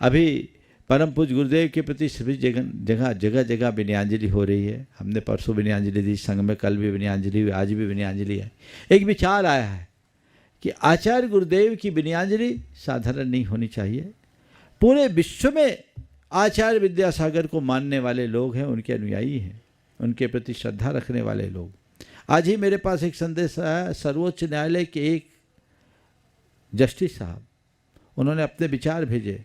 अभी परम पूज्य गुरुदेव के प्रति सभी जगह विनयांजलि हो रही है। हमने परसों विनयांजलि दी संघ में, कल भी विनयांजलि हुई, आज भी विनयांजलि है। एक विचार आया है कि आचार्य गुरुदेव की विनयांजलि साधारण नहीं होनी चाहिए। पूरे विश्व में आचार्य विद्यासागर को मानने वाले लोग हैं, उनके अनुयायी हैं, उनके प्रति श्रद्धा रखने वाले लोग। आज ही मेरे पास एक संदेश आया सर्वोच्च न्यायालय के एक जस्टिस साहब, उन्होंने अपने विचार भेजे,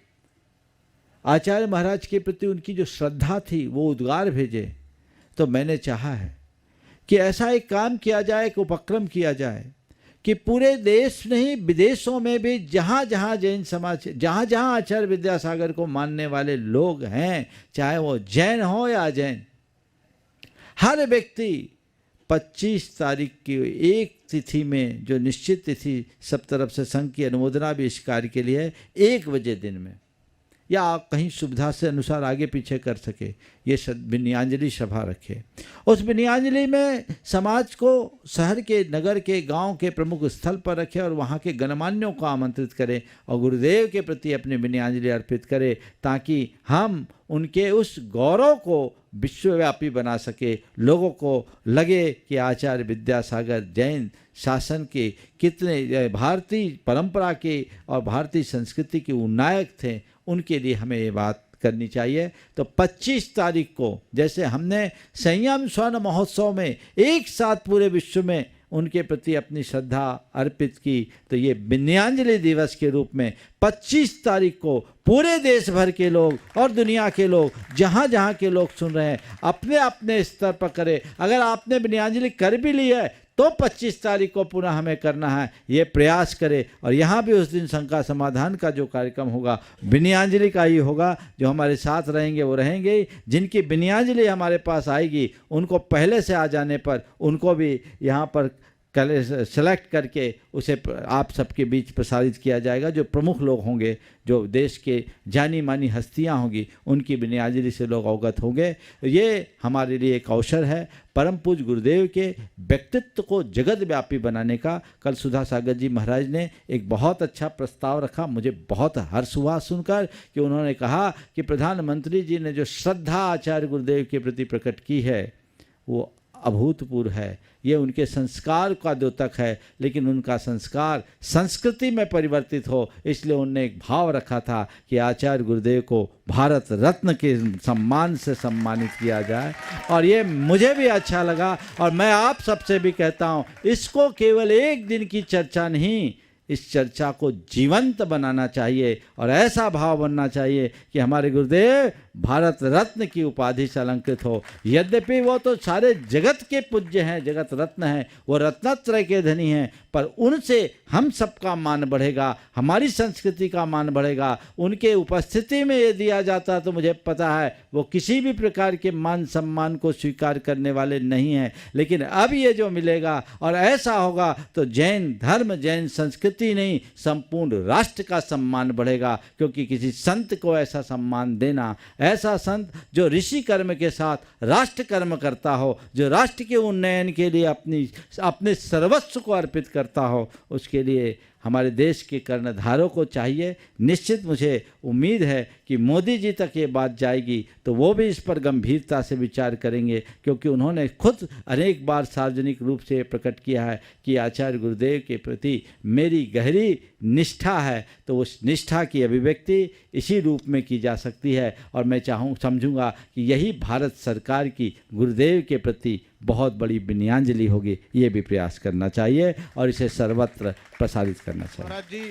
आचार्य महाराज के प्रति उनकी जो श्रद्धा थी वो उद्गार भेजे। तो मैंने चाहा है कि ऐसा एक काम किया जाए, एक उपक्रम किया जाए कि पूरे देश नहीं विदेशों में भी जहाँ जहाँ जैन समाज, जहाँ जहाँ आचार्य विद्यासागर को मानने वाले लोग हैं, चाहे वो जैन हो या अजैन, हर व्यक्ति 25 तारीख की एक तिथि में, जो निश्चित तिथि सब तरफ से संघ की अनुमोदना भी इस कार्य के लिए 1 बजे दिन में, या आप कहीं सुविधा से अनुसार आगे पीछे कर सके, ये विनयांजलि सभा रखे। उस विनयांजलि में समाज को शहर के, नगर के, गांव के प्रमुख स्थल पर रखे और वहाँ के गणमान्यों को आमंत्रित करें और गुरुदेव के प्रति अपनी विनयांजलि अर्पित करें, ताकि हम उनके उस गौरव को विश्वव्यापी बना सके। लोगों को लगे कि आचार्य विद्यासागर जैन शासन के कितने, भारतीय परंपरा के और भारतीय संस्कृति के उन्नायक थे। उनके लिए हमें ये बात करनी चाहिए। तो 25 तारीख को जैसे हमने संयम स्वर्ण महोत्सव में एक साथ पूरे विश्व में उनके प्रति अपनी श्रद्धा अर्पित की, तो ये विनयांजलि दिवस के रूप में 25 तारीख को पूरे देश भर के लोग और दुनिया के लोग, जहाँ जहाँ के लोग सुन रहे हैं, अपने अपने स्तर पर करें। अगर आपने विनयांजलि कर भी ली है तो 25 तारीख को पुनः हमें करना है, ये प्रयास करें। और यहाँ भी उस दिन शंका समाधान का जो कार्यक्रम होगा विनयांजलि का ही होगा। जो हमारे साथ रहेंगे वो रहेंगे, जिनकी विनयांजलि हमारे पास आएगी उनको पहले से आ जाने पर उनको भी यहाँ पर सेलेक्ट करके उसे आप सबके बीच प्रसारित किया जाएगा। जो प्रमुख लोग होंगे, जो देश के जानी मानी हस्तियां होंगी, उनकी विनयांजलि से लोग अवगत होंगे। ये हमारे लिए एक अवसर है परम पूज्य गुरुदेव के व्यक्तित्व को जगत व्यापी बनाने का। कल सुधा सागर जी महाराज ने एक बहुत अच्छा प्रस्ताव रखा, मुझे बहुत हर्ष हुआ सुनकर कि उन्होंने कहा कि प्रधानमंत्री जी ने जो श्रद्धा आचार्य गुरुदेव के प्रति प्रकट की है वो अभूतपूर्व है। ये उनके संस्कार का द्योतक है, लेकिन उनका संस्कार संस्कृति में परिवर्तित हो, इसलिए उन्होंने एक भाव रखा था कि आचार्य गुरुदेव को भारत रत्न के सम्मान से सम्मानित किया जाए। और ये मुझे भी अच्छा लगा और मैं आप सबसे भी कहता हूँ, इसको केवल एक दिन की चर्चा नहीं, इस चर्चा को जीवंत बनाना चाहिए और ऐसा भाव बनना चाहिए कि हमारे गुरुदेव भारत रत्न की उपाधि से अलंकृत हो। यद्यपि वो तो सारे जगत के पूज्य हैं, जगत रत्न हैं, वो रत्नत्रय के धनी हैं, पर उनसे हम सबका मान बढ़ेगा, हमारी संस्कृति का मान बढ़ेगा। उनके उपस्थिति में ये दिया जाता तो मुझे पता है वो किसी भी प्रकार के मान सम्मान को स्वीकार करने वाले नहीं हैं, लेकिन अब ये जो मिलेगा और ऐसा होगा तो जैन धर्म, जैन संस्कृति नहीं, संपूर्ण राष्ट्र का सम्मान बढ़ेगा। क्योंकि किसी संत को ऐसा सम्मान देना, ऐसा संत जो ऋषि कर्म के साथ राष्ट्र कर्म करता हो, जो राष्ट्र के उन्नयन के लिए अपने सर्वस्व को अर्पित करता हो, उसके लिए हमारे देश के कर्णधारों को चाहिए। निश्चित मुझे उम्मीद है कि मोदी जी तक ये बात जाएगी तो वो भी इस पर गंभीरता से विचार करेंगे, क्योंकि उन्होंने खुद अनेक बार सार्वजनिक रूप से प्रकट किया है कि आचार्य गुरुदेव के प्रति मेरी गहरी निष्ठा है। तो उस निष्ठा की अभिव्यक्ति इसी रूप में की जा सकती है और मैं समझूंगा कि यही भारत सरकार की गुरुदेव के प्रति बहुत बड़ी विनयांजलि होगी। ये भी प्रयास करना चाहिए और इसे सर्वत्र प्रसारित करना चाहिए।